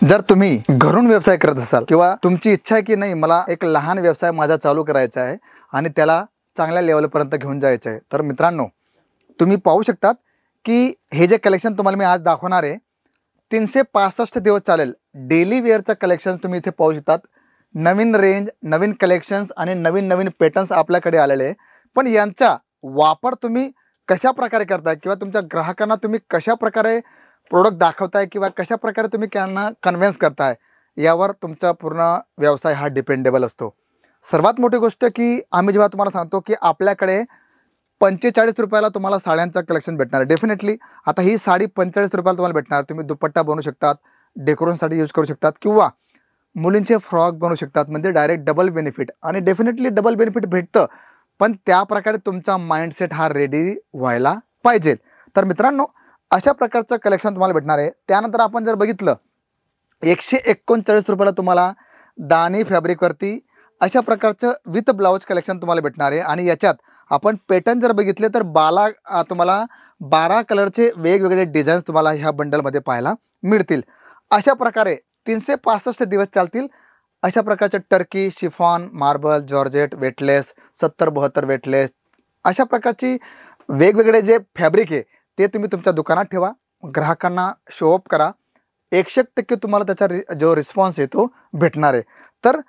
जर तुम्ही घरून व्यवसाय करत असाल किंवा तुमची इच्छा आहे की नाही मला एक लहान व्यवसाय माझा चालू करायचा आहे आणि त्याला चांगल्या लेवलपर्यंत घेऊन जायचं आहे, तर मित्रांनो तुम्ही पाहू शकतात की हे जे कलेक्शन तुम्हाला मी आज दाखवणार आहे 365 दिवस चालेल. डेली वेअरचं कलेक्शन तुम्ही इथे पाहू शकतात. नवीन रेंज, नवीन कलेक्शन्स आणि नवीन नवीन पॅटर्न्स आपल्याकडे आलेले आहे. पण यांचा वापर तुम्ही कशा प्रकारे करताय किंवा तुमच्या ग्राहकांना तुम्ही कशा प्रकारे प्रोडक्ट दाखवताय किंवा कशा प्रकारे तुम्ही त्यांना कन्व्हिन्स करताय यावर तुमचा पूर्ण व्यवसाय हा डिपेंडेबल असतो. सर्वात मोठी गोष्ट की आम्ही जेव्हा तुम्हाला सांगतो की आपल्याकडे 45 रुपयाला तुम्हाला साड्यांचं कलेक्शन भेटणार आहे. डेफिनेटली आता ही साडी 45 रुपयाला तुम्हाला भेटणार. तुम्ही दुपट्टा बनवू शकतात, डेकोरेशनसाठी यूज करू शकतात किंवा मुलींचे फ्रॉक बनवू शकतात. म्हणजे डायरेक्ट डबल बेनिफिट आणि डेफिनेटली डबल बेनिफिट भेटतं. पण त्या प्रकारे तुमचा माइंडसेट हा रेडी व्हायला पाहिजे. तर मित्रांनो अशा प्रकारचं कलेक्शन तुम्हाला भेटणार आहे. त्यानंतर आपण जर बघितलं 139 रुपयाला तुम्हाला दानी फॅब्रिकवरती अशा प्रकारचं विथ ब्लाउज कलेक्शन तुम्हाला भेटणार आहे. आणि याच्यात आपण पॅटर्न जर बघितले तर तुम्हाला 12 कलरचे वेगवेगळे डिझाईन्स तुम्हाला ह्या बंडलमध्ये पाहायला मिळतील. अशा प्रकारे 365 दिवस चालतील. अशा प्रकारचे Turkey, chiffon, marble, georgette, weightless, 70-72 weightless अशा प्रकारची वेगवेगळे जे फॅब्रिक आहे ते तुम्ही तुमच्या दुकानात ठेवा, ग्राहकांना शोअप करा. 100% तुम्हाला त्याचा जो रिस्पॉन्स आहे तो भेटणार आहे. तर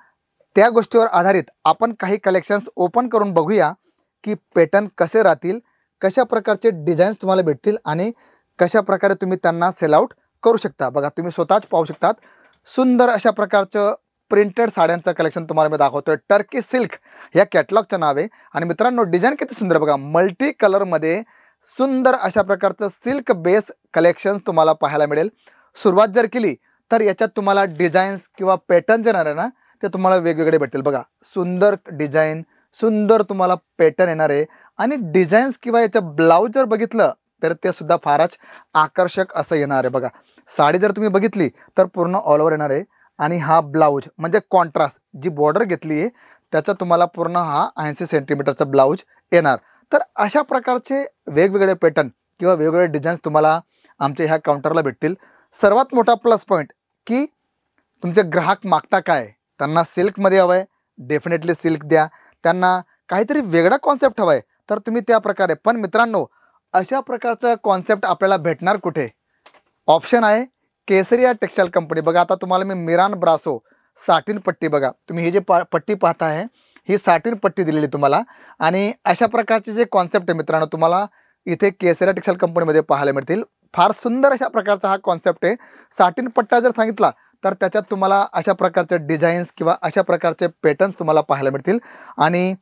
त्या गोष्टीवर आधारित आपण काही कलेक्शन्स ओपन करून बघूया की पॅटर्न कसे राहतील, कशा प्रकारचे डिझाईन्स तुम्हाला भेटतील आणि कशा प्रकारे तुम्ही त्यांना सेल आउट करू शकता. बघा तुम्ही स्वतःच पाहू शकतात. सुंदर अशा प्रकारचं प्रिंटेड साड्यांचं कलेक्शन तुम्हाला मी दाखवतोय. टर्की सिल्क या कॅटलॉगचं नाव आहे. आणि मित्रांनो डिझाईन किती सुंदर बघा, मल्टी कलरमध्ये सुंदर अशा प्रकारचं सिल्क बेस कलेक्शन तुम्हाला पाहायला मिळेल. सुरुवात जर केली तर याच्यात तुम्हाला डिझाईन्स किंवा पॅटर्न जे येणार आहे ना ते तुम्हाला वेगवेगळे भेटतील. बघा सुंदर डिझाईन, सुंदर तुम्हाला पॅटर्न येणार आहे. आणि डिझाईन्स किंवा याचं ब्लाऊज जर बघितलं तर ते सुद्धा फारच आकर्षक असं येणार आहे. बघा साडी जर तुम्ही बघितली तर पूर्ण ऑल ओव्हर येणार आहे. आणि हा ब्लाऊज म्हणजे कॉन्ट्रास्ट जी बॉर्डर घेतली आहे त्याचा तुम्हाला पूर्ण हा 80 सेंटीमीटरचा ब्लाऊज येणार. तर अशा प्रकारचे वेगवेगळे पॅटर्न किंवा वेगवेगळे डिझाईन्स तुम्हाला आमच्या ह्या काउंटरला भेटतील. सर्वात मोठा प्लस पॉईंट की तुमचे ग्राहक मागता काय, त्यांना सिल्कमध्ये हवं आहे, डेफिनेटली सिल्क द्या. त्यांना काहीतरी वेगळा कॉन्सेप्ट हवा आहे तर तुम्ही त्या प्रकारे. पण मित्रांनो अशा प्रकारचं कॉन्सेप्ट आपल्याला भेटणार कुठे? ऑप्शन आहे केसरिया टेक्सटाईल कंपनी. बघा आता तुम्हाला मी मिरान ब्रासो साटिन पट्टी, बघा तुम्ही ही जे पट्टी पाहता आहे ही साटिन पट्टी दिलेली तुम्हाला. आणि अशा प्रकारचे जे कॉन्सेप्ट आहे मित्रांनो तुम्हाला इथे केसरिया टेक्सटाईल कंपनीमध्ये पाहायला मिळतील. फार सुंदर अशा प्रकारचा हा कॉन्सेप्ट आहे. साटिन पट्टा जर सांगितला तर त्याच्यात तुम्हाला अशा प्रकारचे डिझाईन्स किंवा अशा प्रकारचे पॅटर्न्स तुम्हाला पाहायला मिळतील. आणि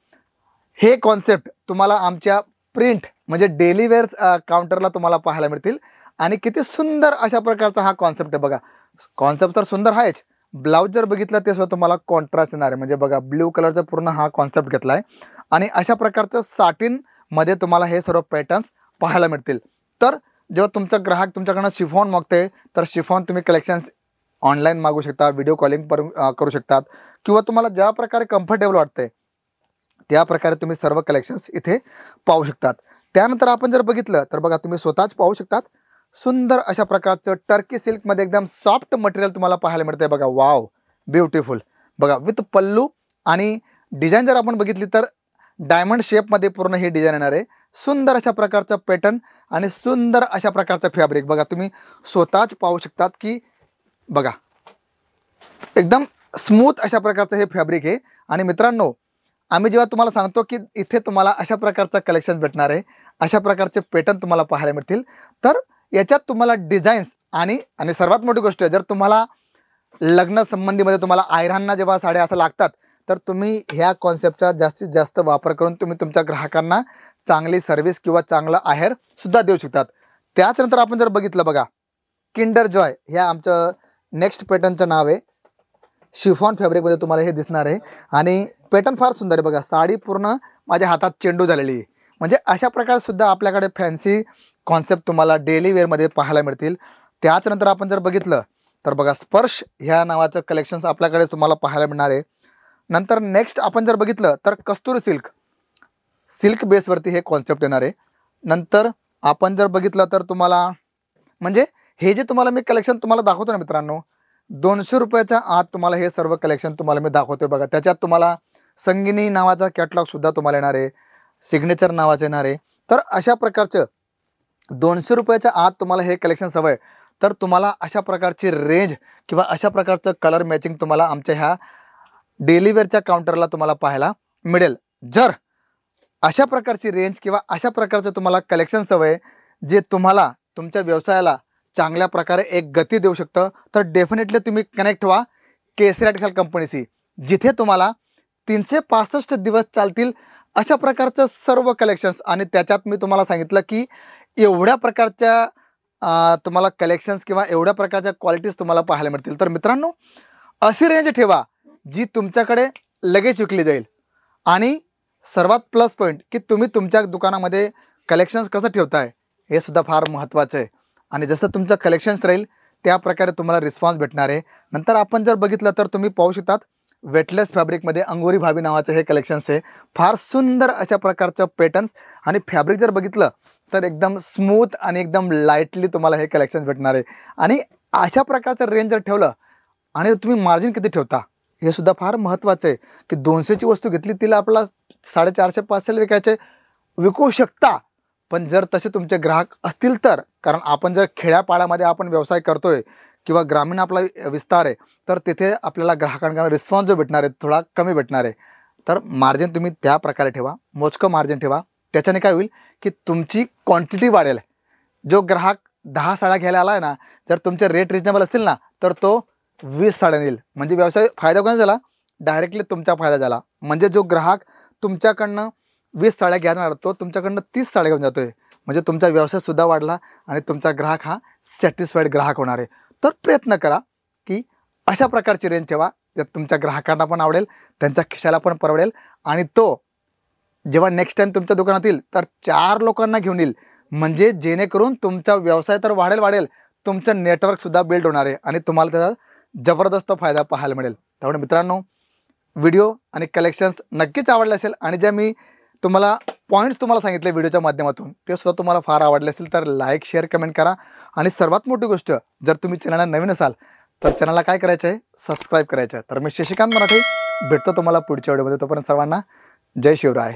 हे कॉन्सेप्ट तुम्हाला आमच्या प्रिंट म्हणजे डेली वेअर काउंटरला तुम्हाला पाहायला मिळतील. आणि किती सुंदर अशा प्रकारचा हा कॉन्सेप्ट आहे. बघा कॉन्सेप्ट तर सुंदर आहेच, ब्लाऊज जर बघितलं ते सुद्धा तुम्हाला कॉन्ट्रास्ट येणार आहे. म्हणजे बघा ब्ल्यू कलरचा पूर्ण हा कॉन्सेप्ट घेतला आहे. आणि अशा प्रकारचं साटिनमध्ये तुम्हाला हे सर्व पॅटर्न्स पाहायला मिळतील. तर जेव्हा तुमचा ग्राहक तुमच्याकडनं शिफॉन मागते तर शिफॉन तुम्ही कलेक्शन्स ऑनलाईन मागू शकता, व्हिडिओ कॉलिंग करू शकतात किंवा तुम्हाला ज्या प्रकारे कम्फर्टेबल वाटते त्या प्रकारे तुम्ही सर्व कलेक्शन्स इथे पाहू शकतात. त्यानंतर आपण जर बघितलं तर बघा तुम्ही स्वतःच पाहू शकतात. सुंदर अशा प्रकारचं टर्की सिल्कमध्ये एकदम सॉफ्ट मटेरियल तुम्हाला पाहायला मिळते. बघा वाव, ब्युटिफुल. बघा विथ पल्लू आणि डिझाईन जर आपण बघितली तर डायमंड शेपमध्ये पूर्ण ही डिझाईन येणार आहे. सुंदर अशा प्रकारचं पॅटर्न आणि सुंदर अशा प्रकारचं फॅब्रिक. बघा तुम्ही स्वतःच पाहू शकतात की बघा एकदम स्मूथ अशा प्रकारचं हे फॅब्रिक आहे. आणि मित्रांनो आम्ही जेव्हा तुम्हाला सांगतो की इथे तुम्हाला अशा प्रकारचं कलेक्शन भेटणार आहे, अशा प्रकारचे पॅटर्न तुम्हाला पाहायला मिळतील, तर याच्यात तुम्हाला डिझाईन्स आणि सर्वात मोठी गोष्ट जर तुम्हाला लग्न संबंधीमध्ये तुम्हाला आयरांना जेव्हा साड्या असं लागतात तर तुम्ही ह्या कॉन्सेप्टचा जास्तीत जास्त वापर करून तुम्ही तुमच्या ग्राहकांना चांगली सर्व्हिस किंवा चांगलं आहेर सुद्धा देऊ शकतात. त्याच्यानंतर आपण जर बघितलं बघा किंडर जॉय ह्या आमचं नेक्स्ट पॅटर्नचं नाव आहे. शिफॉन फॅब्रिकमध्ये तुम्हाला हे दिसणार आहे. आणि पॅटर्न फार सुंदर आहे. बघा साडी पूर्ण माझ्या हातात चेंडू झालेली आहे. म्हणजे अशा प्रकारे सुद्धा आपल्याकडे फॅन्सी कॉन्सेप्ट तुम्हाला डेली वेअरमध्ये पाहायला मिळतील. त्याच्यानंतर आपण जर बघितलं तर बघा स्पर्श ह्या नावाचं कलेक्शन्स आपल्याकडे तुम्हाला पाहायला मिळणार आहे. नंतर नेक्स्ट आपण जर बघितलं तर कस्तुरी सिल्क बेसवरती हे कॉन्सेप्ट येणार आहे. नंतर आपण जर बघितलं तर तुम्हाला म्हणजे हे जे तुम्हाला मी कलेक्शन तुम्हाला दाखवतो ना मित्रांनो 200 रुपयाच्या आत तुम्हाला हे सर्व कलेक्शन तुम्हाला मी दाखवतोय बघा. त्याच्यात तुम्हाला संगिनी नावाचा कॅटलॉग सुद्धा तुम्हाला येणार आहे, सिग्नेचर नावाचं येणार आहे. तर अशा प्रकारचं 200 रुपयाच्या आत तुम्हाला हे कलेक्शन हवं आहे तर तुम्हाला अशा प्रकारची रेंज किंवा अशा प्रकारचं कलर मॅचिंग तुम्हाला आमच्या ह्या डेलीवेअरच्या काउंटरला तुम्हाला पाहायला मिळेल. जर अशा प्रकारची रेंज किंवा अशा प्रकारचं तुम्हाला कलेक्शन हवं आहे जे तुम्हाला तुमच्या व्यवसायाला चांगल्या प्रकारे एक गती देऊ शकतं तर डेफिनेटली तुम्ही कनेक्ट व्हा केसरी टेक्सटाईल कंपनीशी, जिथे तुम्हाला 365 दिवस चालतील अशा प्रकारचं सर्व कलेक्शन्स. आणि त्याच्यात मी तुम्हाला सांगितलं की एवढ्या प्रकारच्या तुम्हाला कलेक्शन्स किंवा एवढ्या प्रकारच्या क्वालिटीज तुम्हाला पाहायला मिळतील. तर मित्रांनो, अशी रेंज ठेवा जी तुमच्याकडे लगेच विकली जाईल. आणि सर्वात प्लस पॉईंट की तुम्ही तुमच्या दुकानामध्ये कलेक्शन्स कसं ठेवताय हे सुद्धा फार महत्त्वाचं आहे. आणि जसं तुमचं कलेक्शन्स राहील त्या प्रकारे तुम्हाला रिस्पॉन्स भेटणार आहे. नंतर आपण जर बघितलं तर तुम्ही पाहू शकतात वेटलेस फॅब्रिकमध्ये अंगोरी भाभी नावाचं हे कलेक्शन्स आहे. फार सुंदर अशा प्रकारचं पॅटर्न्स आणि फॅब्रिक जर बघितलं तर एकदम स्मूथ आणि एकदम लाईटली तुम्हाला हे कलेक्शन्स भेटणार आहे. आणि अशा प्रकारचं रेंज जर ठेवलं आणि तुम्ही मार्जिन किती ठेवता हे सुद्धा फार महत्त्वाचं आहे की 200ची वस्तू घेतली तिला आपला 450-500 विकू शकता. पण जर तसे तुमचे ग्राहक असतील तर, कारण आपण जर खेड्यापाड्यामध्ये आपण व्यवसाय करतोय किंवा ग्रामीण आपला विस्तार आहे तर तिथे आपल्याला ग्राहकांना रिस्पॉन्स जो भेटणार आहे थोडा कमी भेटणार आहे. तर मार्जिन तुम्ही त्या प्रकारे ठेवा, मोजकं मार्जिन ठेवा. त्याच्याने काय होईल की तुमची क्वांटिटी वाढेल. जो ग्राहक 10 साड्या घ्यायला आला आहे ना, जर तुमचे रेट रिजनेबल असतील ना तर तो 20 साड्या नेईल. म्हणजे व्यवसाय फायदा कोणाचा झाला? डायरेक्टली तुमचा फायदा झाला. म्हणजे जो ग्राहक तुमच्याकडनं 20 साड्या घेणार तो तुमच्याकडनं 30 साड्या घेऊन जातोय. म्हणजे तुमचा व्यवसायसुद्धा वाढला आणि तुमचा ग्राहक हा सॅटिस्फाईड ग्राहक होणार आहे. तर प्रयत्न करा की अशा प्रकारची रेंज ठेवा ज्यात तुमच्या ग्राहकांना पण आवडेल, त्यांच्या खिशाला पण परवडेल. आणि तो जेव्हा नेक्स्ट टाइम तुमच्या दुकानात येईल तर 4 लोकांना घेऊन येईल. म्हणजे जेणेकरून तुमचा व्यवसाय तर वाढेल, तुमचं नेटवर्कसुद्धा बिल्ड होणार आहे आणि तुम्हाला त्याचा जबरदस्त फायदा पाहायला मिळेल. त्यामुळे मित्रांनो, व्हिडिओ आणि कलेक्शन्स नक्कीच आवडले असेल आणि ज्या मी तुम्हाला पॉईंट्स तुम्हाला सांगितले व्हिडिओच्या माध्यमातून ते सुद्धा तुम्हाला फार आवडले असेल तर लाईक, शेअर, कमेंट करा. आणि सर्वात मोठी गोष्ट, जर तुम्ही चॅनलला नवीन असाल तर चॅनलला काय करायचं आहे? सबस्क्राईब करायचं आहे. तर मी शशिकांत मराठे भेटतो तुम्हाला पुढच्या व्हिडिओमध्ये. तोपर्यंत सर्वांना जय शिवराय.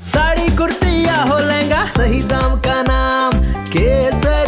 साड़ी कुर्ती या हो लहंगा, सही दाम का नाम केसरी.